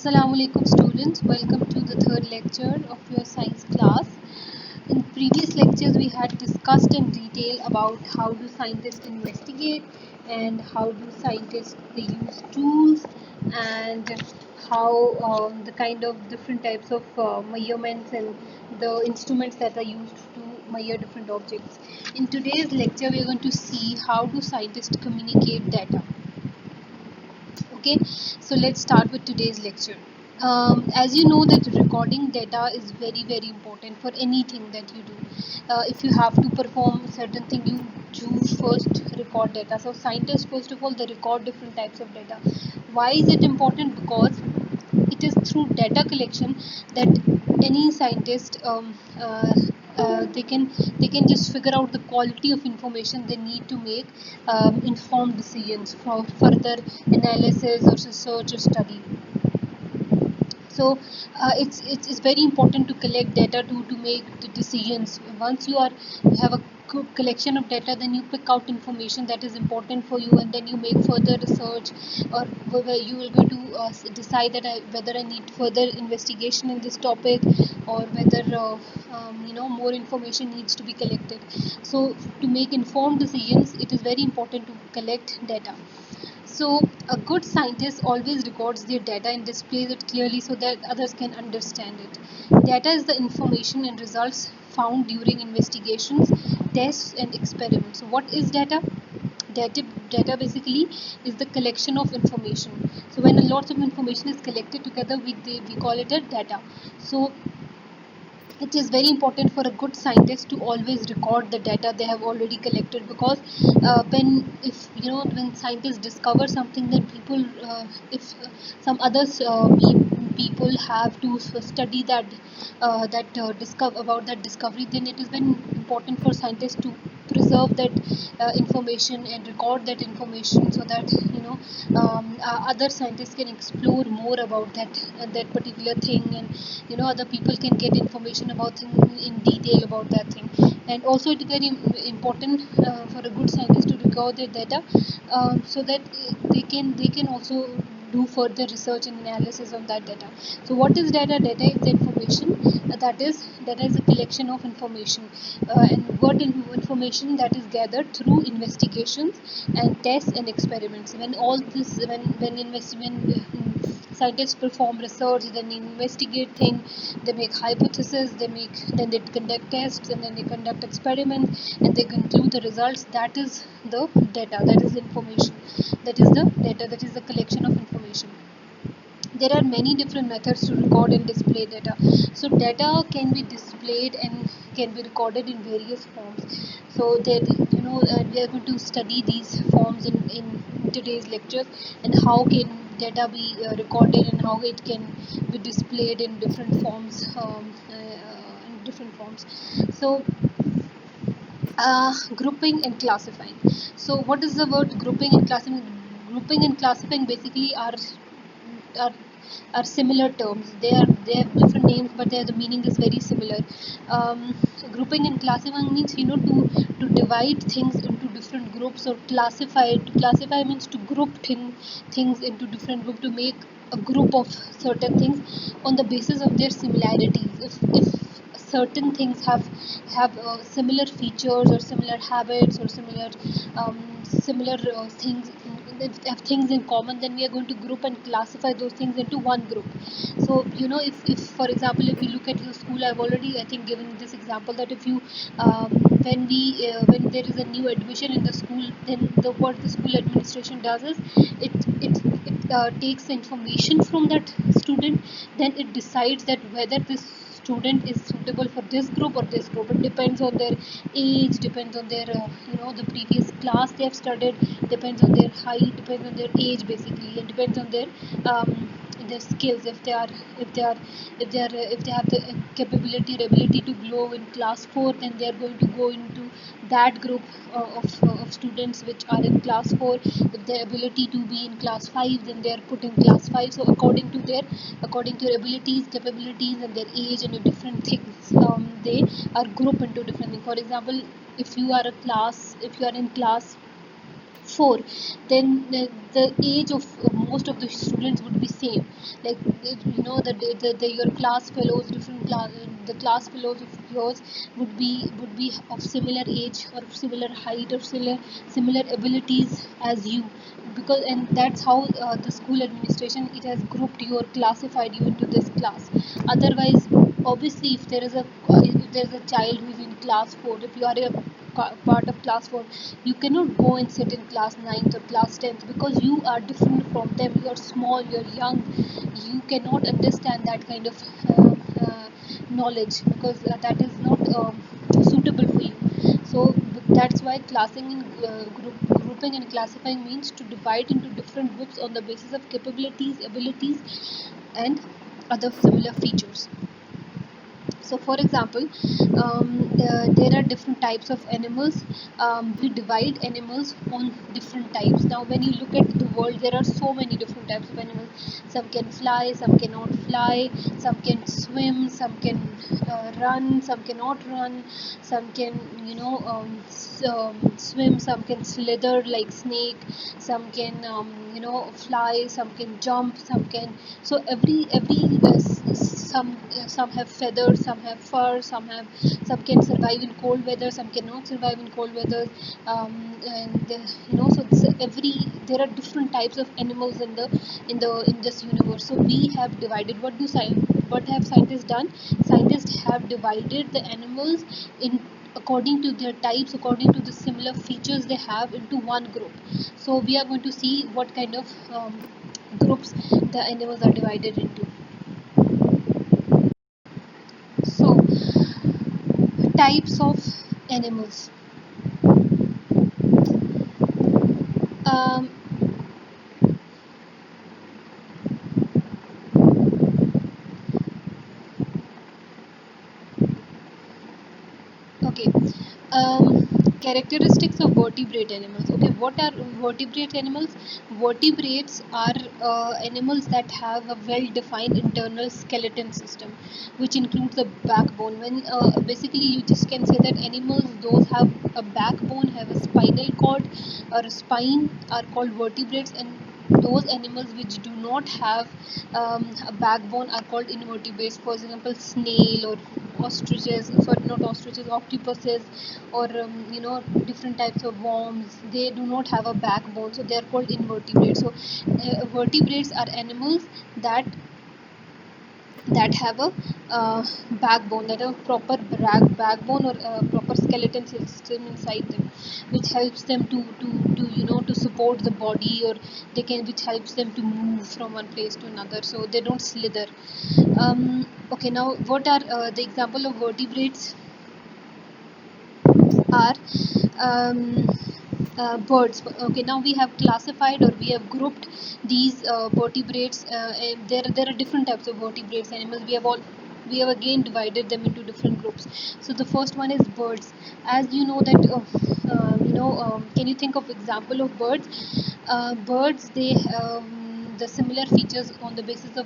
Assalamu alaikum students, welcome to the third lecture of your science class. In previous lectures we had discussed in detail about how do scientists investigate and how do scientists they use tools and how the kind of different types of measurements and the instruments that are used to measure different objects. In today's lecture we are going to see how do scientists communicate data. Okay, so let's start with today's lecture. As you know that recording data is very important for anything that you do. If you have to perform certain thing, you first record data. So scientists first of all they record different types of data. Why is it important? Because it is through data collection that any scientist they can just figure out the quality of information they need to make informed decisions for further analysis or research or study. So it's very important to collect data to make the decisions. Once you have a collection of data, then you pick out information that is important for you, and then you make further research, or whether you will go to decide that whether I need further investigation in this topic, or whether more information needs to be collected. So to make informed decisions, it is very important to collect data. So a good scientist always records their data and displays it clearly so that others can understand it. Data is the information and results found during investigations, tests and experiments. So what is data? Data basically is the collection of information. So when a lot of information is collected together, we call it a data. So it is very important for a good scientist to always record the data they have already collected, because when scientists discover something, then if some others people have to study discover about that discovery, then it is very important for scientists to preserve that information and record that information, so that other scientists can explore more about that particular thing, and other people can get information about thing in detail about that thing. And also it is very important for a good scientist to record their data, so that they can also do further research and analysis on that data. So what is data? Data is the information data is a collection of information, and what information that is gathered through investigations and tests and experiments. When all this when scientists perform research, then they investigate things, they make hypotheses, then they conduct tests, and then they conduct experiments, and they conclude the results. That is the data, that is information, that is the data, that is the collection of information. There are many different methods to record and display data. So data can be displayed and can be recorded in various forms. So that we are going to study these forms in today's lectures, and how can data be recorded and how it can be displayed in different forms. So grouping and classifying. So what is the word grouping and classifying? Grouping and classifying basically are are similar terms. They have different names, but the meaning is very similar. So grouping and classifying means to divide things into different groups, or classify. To classify means to group things into different groups, to make a group of certain things on the basis of their similarities. If certain things have similar features or similar habits or similar things, if have things in common, then we are going to group and classify those things into one group. So if for example, if you look at your school, I've already I think given this example, that if you when there is a new admission in the school, then what the school administration does is it takes the information from that student, then it decides that whether this student is suitable for this group or this group. It depends on their age, depends on their the previous class they have studied, depends on their height, depends on their age basically, and depends on their skills. If they have the capability or ability to grow in class 4, then they are going to go into that group of students which are in class 4. If their ability to be in class 5, then they are put in class 5. So according to their abilities, capabilities and their age and different things, they are grouped into different things. For example, if you are in class 4, then the age of most of the students would be same. Like your class fellows, different class, the class fellows of yours would be of similar age or similar height or similar abilities as you, because and that's how the school administration, it has grouped you or classified you into this class. Otherwise, obviously, if there is a child who is in class 4, if you are a part of class 4, you cannot go and sit in class 9th or class 10th, because you are different from them. You are small, you are young, you cannot understand that kind of knowledge, because that is not suitable for you. So that's why grouping and classifying means to divide into different groups on the basis of capabilities, abilities, and other similar features. So for example, there are different types of animals. We divide animals on different types. Now when you look at the world, there are so many different types of animals. Some can fly, some cannot fly, some can swim, some can run, some cannot run, some can swim, some can slither like snake, some can fly, some can jump, some can, so every some have feathers, some have fur, some can survive in cold weather, some cannot survive in cold weather. And so every there are different types of animals in this universe. So we have divided. What have scientists done? Scientists have divided the animals in according to their types, according to the similar features they have, into one group. So we are going to see what kind of groups the animals are divided into. So, types of animals. Um, okay. Um, Characteristics of vertebrate animals. Okay, what are vertebrate animals? Vertebrates are animals that have a well-defined internal skeleton system, which includes a backbone. When basically you just can say that animals those have a backbone, have a spinal cord or a spine, are called vertebrates, and those animals which do not have a backbone are called invertebrates. For example, snail or ostriches, sorry, not ostriches, octopuses, or different types of worms. They do not have a backbone, so they are called invertebrates. So vertebrates are animals that have a backbone, that have a proper backbone or proper skeleton system inside them, which helps them to support the body, or which helps them to move from one place to another, so they don't slither. Okay, now what are the example of vertebrates are birds. Okay, now we have classified, or we have grouped these vertebrates. And there are different types of vertebrates animals. We have again divided them into different groups. So the first one is birds. As you know that can you think of example of birds? Birds, they the similar features on the basis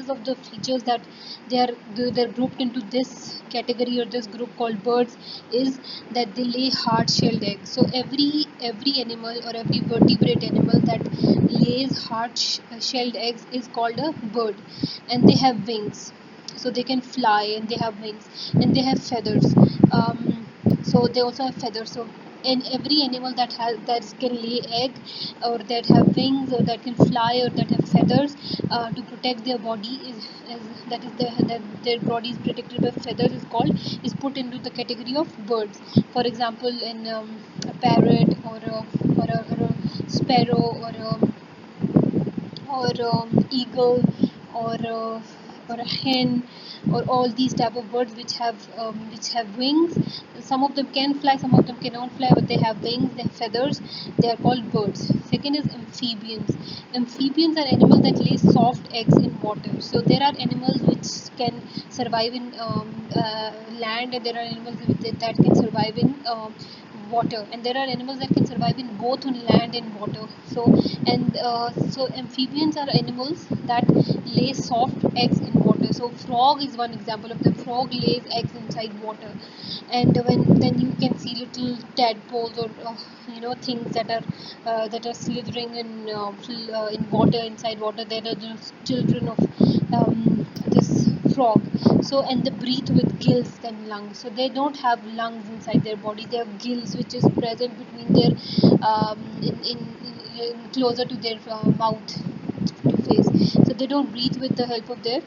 of the features that they're grouped into this category or this group called birds, is that they lay hard shelled eggs. So every animal or every vertebrate animal that lays hard shelled eggs is called a bird. And they have wings, so they can fly, and they have wings, and they have feathers. So they also have feathers. So in every animal that can lay egg, or that have wings, or that can fly, or that have feathers to protect their body, that their body is protected by feathers, is put into the category of birds. For example, in a parrot, or a sparrow, or eagle, or a hen, or all these type of birds which have wings. Some of them can fly, some of them cannot fly, but they have wings, they have feathers. They are called birds. Second is amphibians. Amphibians are animals that lay soft eggs in water. So there are animals which can survive in land, and there are animals that can survive in water, and there are animals that can survive in both on land and water. So amphibians are animals that lay soft eggs in water. So frog is one example of the frog lays eggs inside water, and when then you can see little tadpoles or things that are slithering in water, inside water. They are just children of this frog. So, and they breathe with gills and lungs. So they don't have lungs inside their body. They have gills, which is present between their in closer to their mouth to face. So they don't breathe with the help of their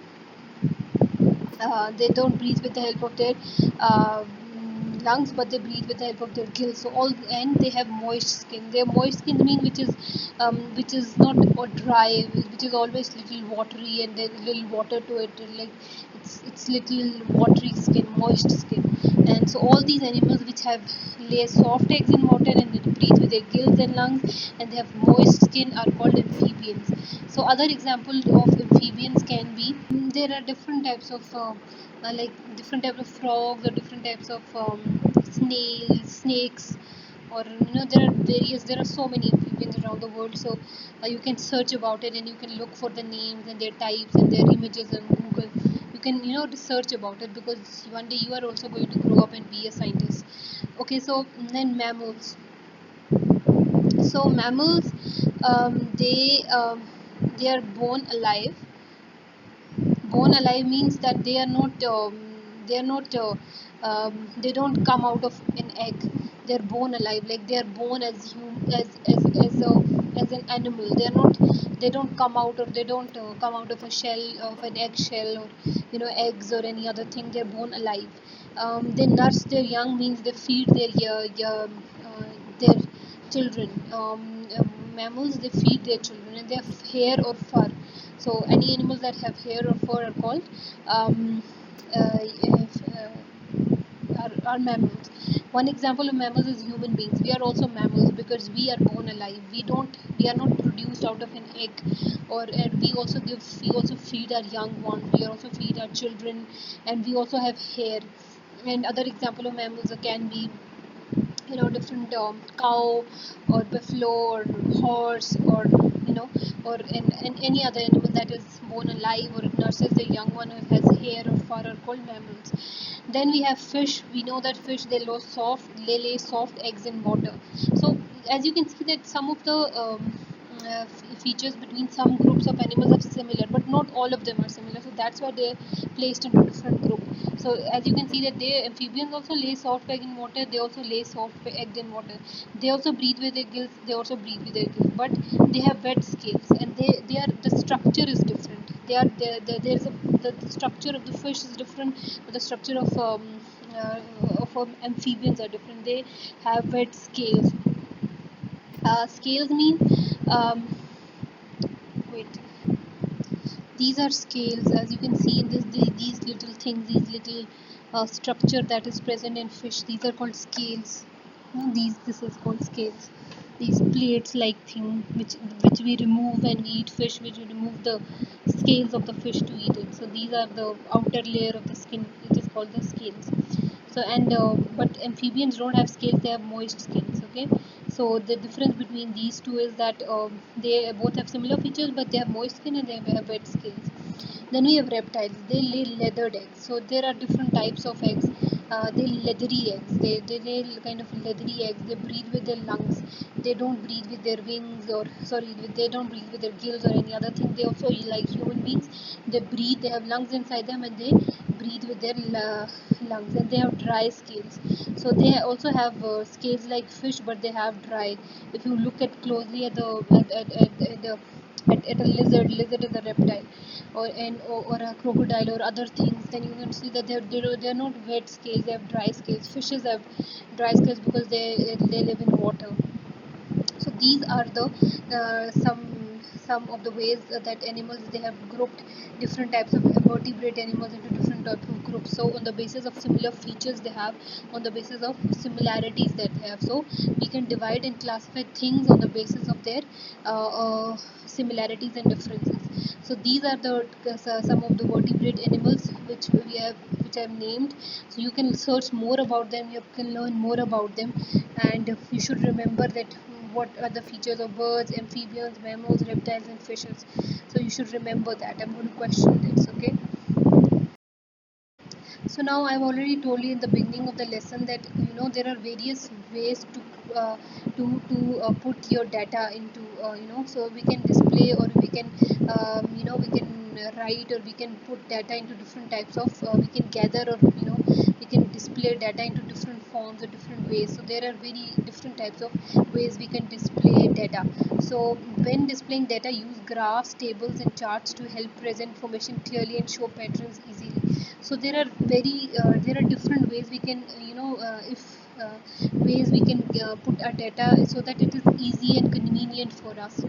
uh, lungs, but they breathe with the help of their gills. So all, and they have moist skin. Their moist skin mean which is not or dry, which is always little watery, and there's little water to it, like it's little watery skin, moist skin. And so all these animals which have lay soft eggs in water and they breathe with their gills and lungs, and they have moist skin, are called amphibians. So other examples of amphibians can be, there are different types of like different types of frogs, or different types of snails, snakes, or there are so many amphibians around the world. So you can search about it, and you can look for the names and their types and their images on Google. You can research about it, because one day you are also going to grow up and be a scientist. Okay, so then mammals. So mammals, they are born alive. Born alive means that they don't come out of an egg. They're born alive, like they are born as as an animal. They don't come out, or they don't come out of a shell, of an eggshell, or eggs or any other thing. They're born alive. They nurse their young, means they feed their children. Mammals, they feed their children, and they have hair or fur. So any animals that have hair or fur are called if, are mammals. One example of mammals is human beings. We are also mammals, because we are born alive. We are not produced out of an egg, or we also feed our young ones. We also feed our children, and we also have hair. And other example of mammals can be different cow, or buffalo, or horse, or or any other animal that is born alive, or it nurses the young one, or has hair or fur, are called mammals. Then we have fish. We know that fish, they lay soft eggs in water. So as you can see that some of the features between some groups of animals are similar, but not all of them are similar. So that's why they're placed into different groups. So as you can see that amphibians also lay soft egg in water. They also lay soft egg in water. They also breathe with their gills. They also breathe with their gills, but they have wet scales, and they are the structure is different. There's the structure of the fish is different, but the structure uh, of amphibians are different. They have wet scales. Scales mean um, wait. These are scales, as you can see in these little things, these little structure that is present in fish. These are called scales. This is called scales. These plates like thing which we remove when we eat fish, which we remove the scales of the fish to eat it. So these are the outer layer of the skin. It is called the scales. So and but amphibians don't have scales. They have moist skins. Okay. So the difference between these two is that they both have similar features, but they have moist skin and they have wet skins. Then we have reptiles. They lay leathered eggs. So there are different types of eggs. They leathery eggs. They lay kind of leathery eggs. They breathe with their lungs. They don't breathe with their wings, or sorry, they don't breathe with their gills or any other thing. They also, like human beings, they breathe. They have lungs inside them, and they breathe with their lungs. And they have dry scales. So they also have scales like fish, but they have dry. If you look at closely at at a lizard is a reptile, or a crocodile or other things, then you can see that they're not wet scales. They have dry scales. Fishes have dry scales because they live in water. So these are the some of the ways that animals, they have grouped different types of vertebrate animals into different types of groups. So on the basis of similar features they have, on the basis of similarities that they have, so we can divide and classify things on the basis of their similarities and differences. So these are the some of the vertebrate animals which I have named. So you can search more about them, you can learn more about them, and you should remember that what are the features of birds, amphibians, mammals, reptiles, and fishes. So you should remember that. I'm going to question this. Okay. So now I've already told you in the beginning of the lesson that there are various ways to put your data into so we can display, or we can we can write, or we can put data into different types of we can gather, or we can display data into different forms or different ways. So there are very different types of ways we can display data. So when displaying data, use graphs, tables and charts to help present information clearly and show patterns easily. So there are different ways we can if ways we can put our data so that it is easy and convenient for us.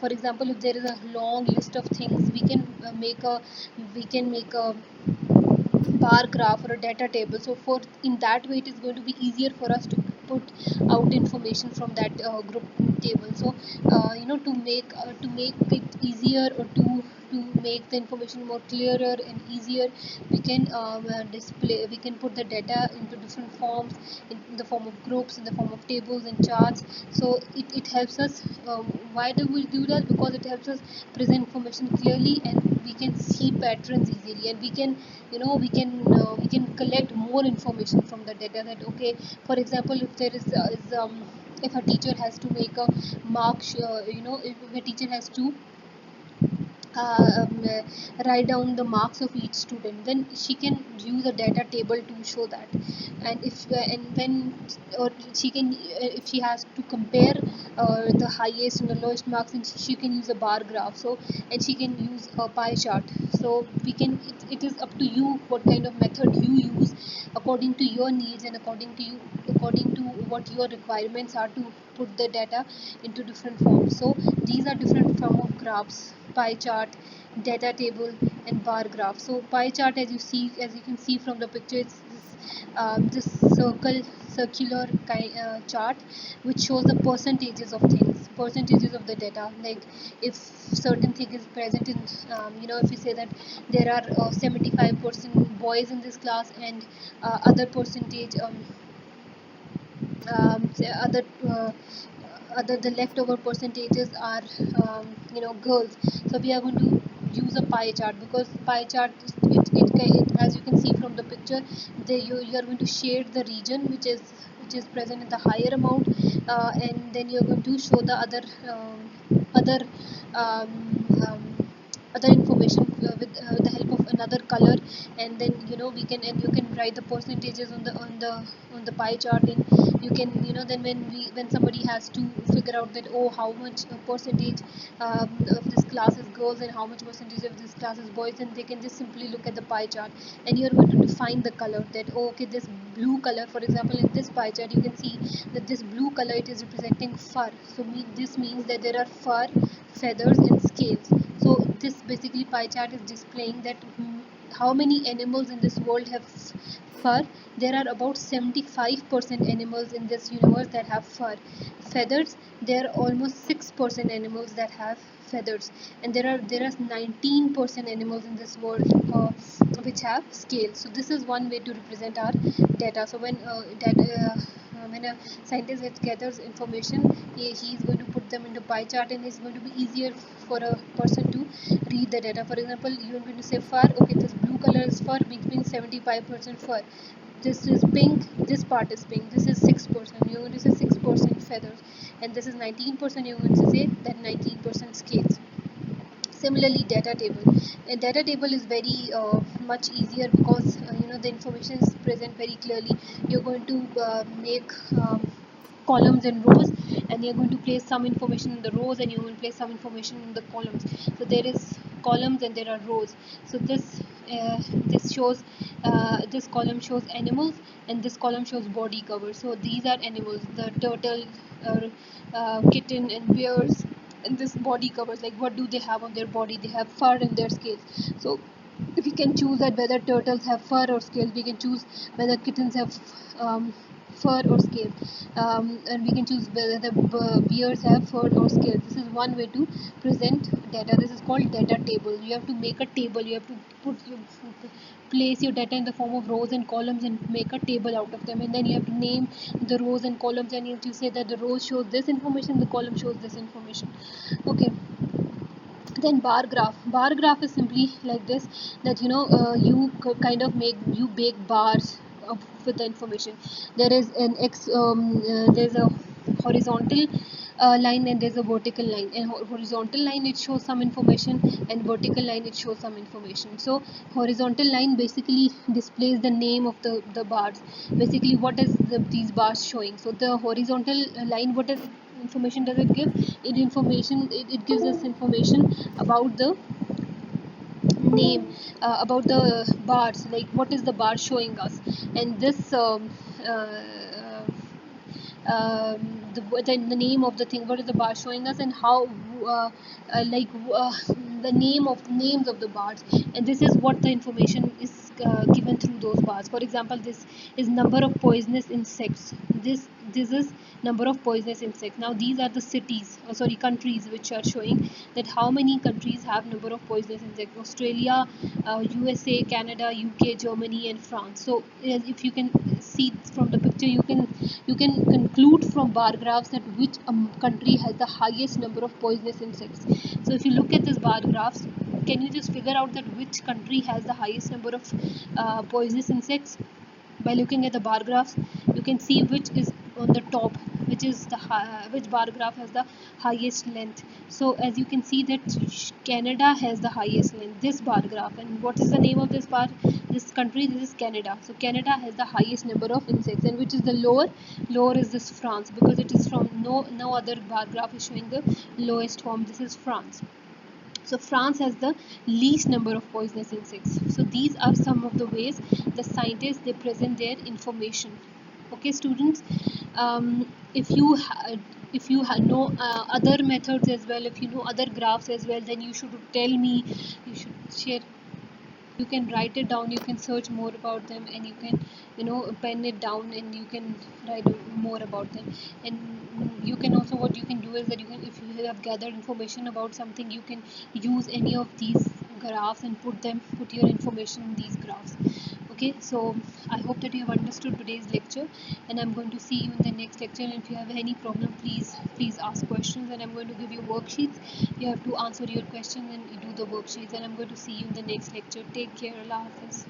For example, if there is a long list of things, we can make a bar graph or a data table. So for in that way, it is going to be easier for us to put out information from that group table. So to make it easier, or to make the information more clearer and easier, we can put the data into different forms, in the form of groups, in the form of tables and charts. So it helps us. Why do we do that? Because it helps us present information clearly, and we can see patterns easily, and we can collect more information from the data. That okay, for example, if there if a teacher has to make a if a teacher has to uh, um, write down the marks of each student, then she can use a data table to show that. And if and when or she can if she has to compare the highest and the lowest marks, and she can use a bar graph. So and she can use a pie chart. So it is up to you what kind of method you use, according to your needs, and according to what your requirements are, to put the data into different forms. So these are different form of graphs: pie chart, data table and bar graph. So pie chart, as you can see from the picture, it's this circular chart which shows the percentages of the data. Like if certain thing is present in if you say that there are 75% boys in this class, and other percentage other the leftover percentages are girls. So we are going to use a pie chart, because pie chart as you can see from the picture, you are going to shade the region which is present in the higher amount, and then you're going to show the other um, um, other information with the help of another color. And then we can and you can write the percentages on the pie chart. And you can then when somebody has to figure out that, oh, how much percentage of this class is girls and how much percentage of this class is boys, and they can just simply look at the pie chart, and you're going to define the color. That, oh, okay, this blue color, for example, in this pie chart you can see that this blue color, it is representing fur. So this means that there are fur, feathers and scales. So this basically pie chart is displaying that how many animals in this world have fur. There are about 75% animals in this universe that have fur. Feathers, there are almost 6% animals that have feathers. And there are 19% animals in this world which have scales. So this is one way to represent our data. So when a scientist gathers information, he is going to put them into pie chart, and it's going to be easier for a person to read the data. For example, you are going to say fur. Okay, this blue color is fur, which means 75% fur. This is pink, this part is pink, this is 6%, you're going to say 6% feathers, and this is 19%, you're going to say that 19% scales. Similarly, data table. A data table is very much easier, because the information is present very clearly. You're going to make columns and rows, and you're going to place some information in the rows, and you're going to place some information in the columns. So there is columns and there are rows. So this shows this column shows animals, and this column shows body cover. So these are animals: the turtle, kitten and bears. And this body covers, like what do they have on their body? They have fur and their scales. So we can choose that whether turtles have fur or scales. We can choose whether kittens have fur or scale, and we can choose whether the bears have fur or scale. This is one way to present data. This is called data table. You have to make a table. You have to place your data in the form of rows and columns, and make a table out of them. And then you have to name the rows and columns, and you have to say that the rows shows this information, the column shows this information. Okay. Then bar graph is simply like this, that kind of make, you bake bars with the information. There is an there's a horizontal line, and there's a vertical line. And horizontal line, it shows some information, and vertical line, it shows some information. So horizontal line basically displays the name of the bars. Basically, what is these bars showing? So the horizontal line, what is information does it give? It gives us information about the name, about the bars, like what is the bar showing us. And this the name of the thing, what is the bar showing us, and how uh, like the names of the bars. And this is what the information is given through those bars. For example, this is number of poisonous insects. This is number of poisonous insects. Now these are the cities, sorry, countries, which are showing that how many countries have number of poisonous insects: Australia, USA, Canada, UK, Germany, and France. So if you can see from the picture, you can conclude from bar graphs that which country has the highest number of poisonous insects. So if you look at this bar graphs, can you just figure out that which country has the highest number of poisonous insects? By looking at the bar graphs, you can see which is on the top, which is which bar graph has the highest length. So as you can see that Canada has the highest length, this bar graph. And what is the name of this country? This is Canada. So Canada has the highest number of insects. And which is the lower is this France, because it is from no other bar graph is showing the lowest form. This is France. So France has the least number of poisonous insects. So these are some of the ways the scientists, they present their information. Okay, students, if you know other methods as well, if you know other graphs as well, then you should tell me. You should share. You can write it down, you can search more about them, and you can pen it down, and you can write more about them. And you can also, what you can do is that you can, if you have gathered information about something, you can use any of these graphs and put your information in these graphs. Okay, so I hope that you have understood today's lecture, and I'm going to see you in the next lecture. And if you have any problem, please ask questions, and I'm going to give you worksheets. You have to answer your questions and do the worksheets, and I'm going to see you in the next lecture. Take care. Allah Hafiz.